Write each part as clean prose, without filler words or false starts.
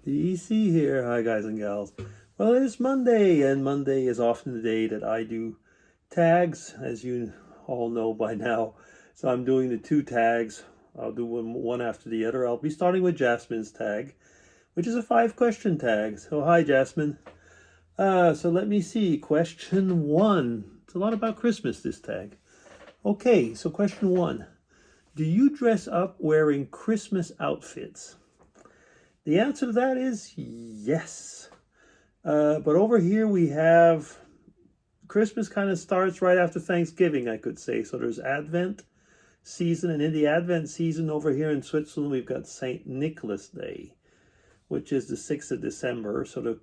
DC here. Hi, guys and gals. Well, it is Monday, and Monday is often the day that I do tags, as you all know by now. So I'm doing the two tags. I'll do one after the other. I'll be starting with Jasmine's tag, which is a 5 question tag. So, hi, Jasmine. So let me see. Question one. It's a lot about Christmas, this tag. Okay, so question one. Do you dress up wearing Christmas outfits? The answer to that is yes. But over here we have Christmas kind of starts right after Thanksgiving, I could say. So there's Advent season, and in the Advent season over here in Switzerland, we've got St. Nicholas Day, which is the 6th of December. So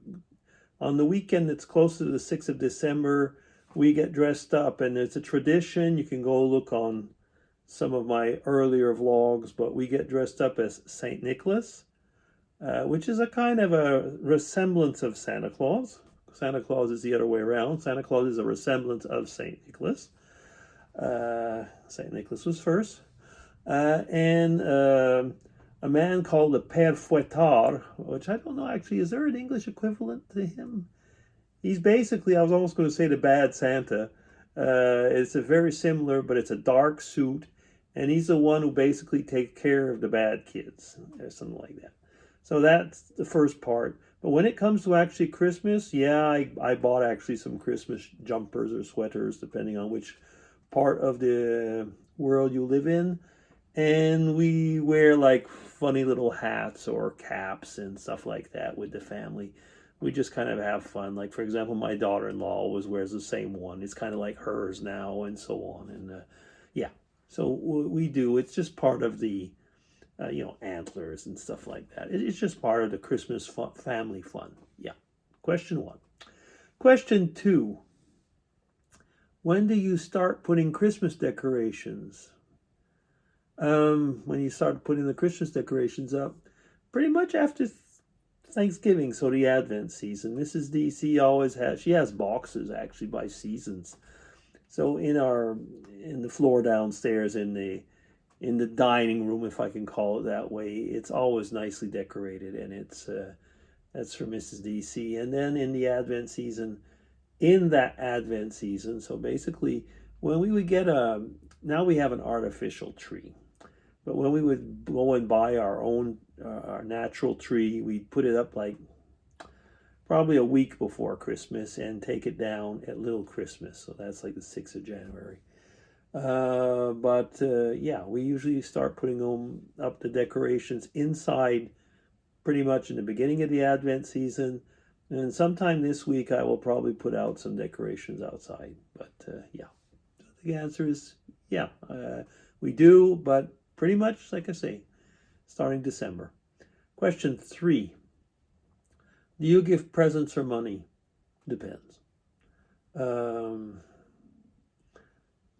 on the weekend that's close to the 6th of December, we get dressed up, and it's a tradition. You can go look on some of my earlier vlogs, but we get dressed up as St. Nicholas. Which is a kind of a resemblance of Santa Claus. Santa Claus is the other way around. Santa Claus is a resemblance of St. Nicholas. St. Nicholas was first. And a man called the Père Fouettard, which I don't know actually, is there an English equivalent to him? He's basically, I was almost going to say the bad Santa. It's a very similar, but it's a dark suit. And he's the one who basically takes care of the bad kids, or something like that. So that's the first part. But when it comes to actually Christmas, yeah, I bought actually some Christmas jumpers or sweaters, depending on which part of the world you live in. And we wear like funny little hats or caps and stuff like that with the family. We just kind of have fun. Like, for example, my daughter-in-law always wears the same one. It's kind of like hers now and so on. And yeah, so we do. It's just part of the antlers and stuff like that. It's just part of the Christmas family fun. Yeah. Question one. Question two. When do you start putting Christmas decorations? When you start putting the Christmas decorations up, pretty much after Thanksgiving, so the Advent season. Mrs. DC always has, she has boxes actually by seasons. So in the floor downstairs in the dining room, if I can call it that way, it's always nicely decorated, and that's for Mrs. DC. And then in that Advent season, so basically when we would get now we have an artificial tree, but when we would go and buy our own our natural tree, we'd put it up like probably a week before Christmas and take it down at Little Christmas. So that's like the 6th of January. But yeah, we usually start putting up the decorations inside pretty much in the beginning of the Advent season. And sometime this week, I will probably put out some decorations outside. But yeah, the answer is yeah, we do, but pretty much, like I say, starting December. Question three. Do you give presents or money? Depends.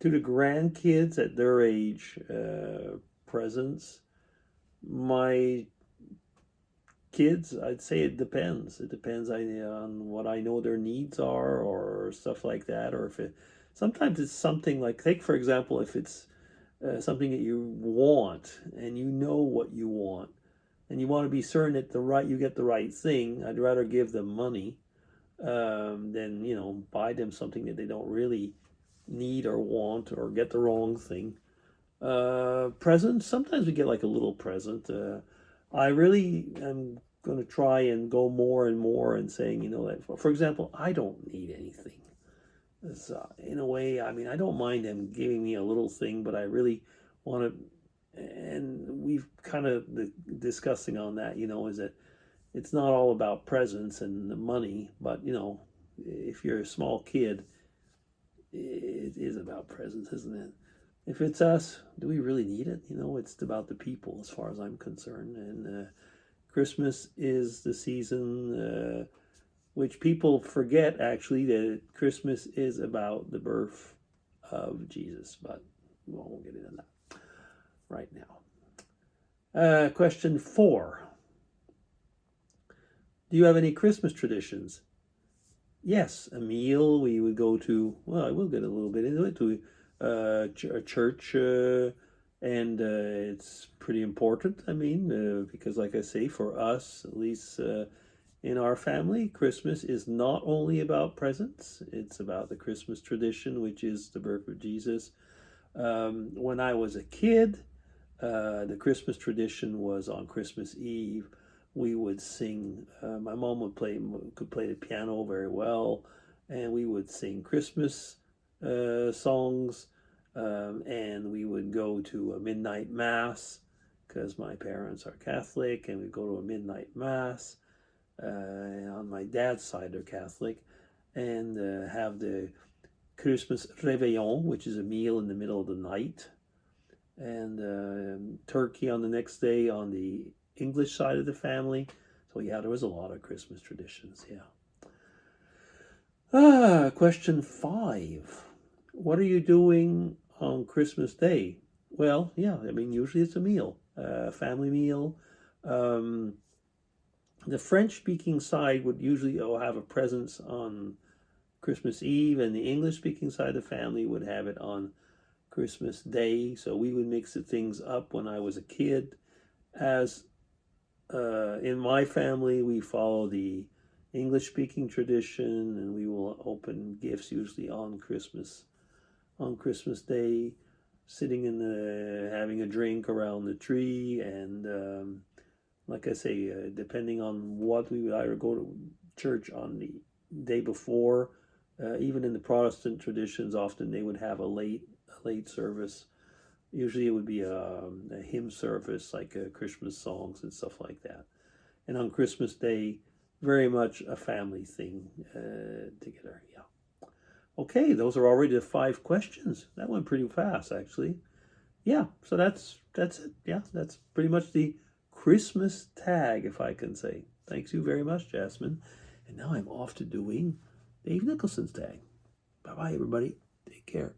To the grandkids at their age, presents. My kids, I'd say it depends. It depends on what I know their needs are or stuff like that. Or if sometimes it's something like, take for example, if it's something that you want and you know what you want and you want to be certain that you get the right thing, I'd rather give them money than buy them something that they don't really need or want or get the wrong thing. Presents, sometimes we get like a little present. I really am going to try and go more and more and saying, that, for example, I don't need anything. In a way, I mean, I don't mind them giving me a little thing, but I really want to, and we've kind of discussing on that, is that it's not all about presents and the money, but, if you're a small kid, it is about presents, isn't it? If it's us, do we really need it? It's about the people as far as I'm concerned. And Christmas is the season which people forget actually that Christmas is about the birth of Jesus, but we won't get into that right now. Question four. Do you have any Christmas traditions? Yes, a meal. We would go to, well, I will get a little bit into it, to a church And it's pretty important. I mean, because like I say, for us, at least in our family, Christmas is not only about presents, it's about the Christmas tradition, which is the birth of Jesus. When I was a kid, the Christmas tradition was on Christmas Eve. We would sing. My mom could play the piano very well, and we would sing Christmas songs. And we would go to a midnight mass because my parents are Catholic, and we'd go to a midnight mass. On my dad's side, they're Catholic, and have the Christmas réveillon, which is a meal in the middle of the night, and turkey on the next day on the English side of the family. So yeah, there was a lot of Christmas traditions. Yeah. Question 5. What are you doing on Christmas Day? Well, yeah, I mean, usually it's a meal, a family meal. Um, the French-speaking side would usually have a presence on Christmas Eve, and the English-speaking side of the family would have it on Christmas Day. So we would mix things up when I was a kid. As in my family, we follow the English-speaking tradition, and we will open gifts usually on Christmas Day, sitting in having a drink around the tree, and like I say, depending on what we would either go to church on the day before. Even in the Protestant traditions, often they would have a late service. Usually, it would be a hymn service, like Christmas songs and stuff like that. And on Christmas Day, very much a family thing together. Yeah. Okay, those are already the 5 questions. That went pretty fast, actually. Yeah, so that's it. Yeah, that's pretty much the Christmas tag, if I can say. Thanks you very much, Jasmine. And now I'm off to doing Dave Nicholson's tag. Bye-bye, everybody. Take care.